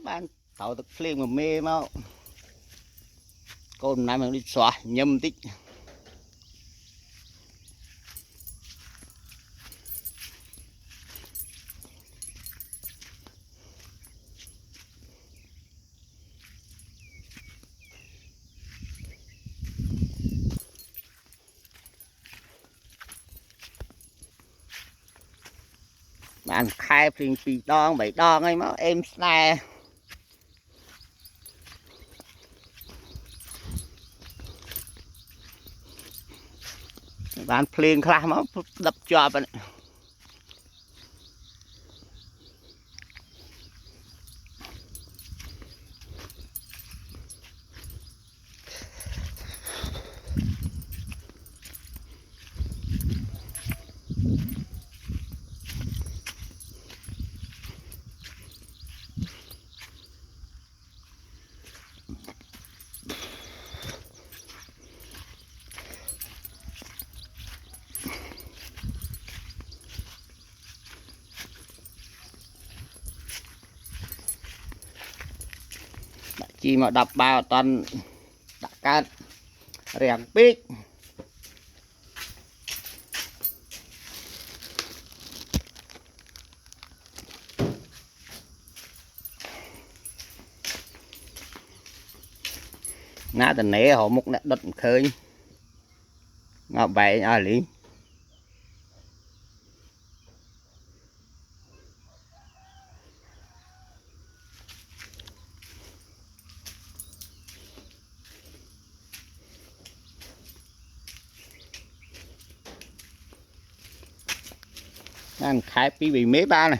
bạn tàu thực phim mà mê mau con này mình đi xóa nhâm tích bạn khai phim pì đòn 7 đòn ấy máu em này bạn phim khai máu đập cho bạn chỉ mà đập bao toàn đã cát rèn pít ná tình nẻ họ múc nè đất khơi ngọc vậy à lý ăn khai pi bị mấy ba này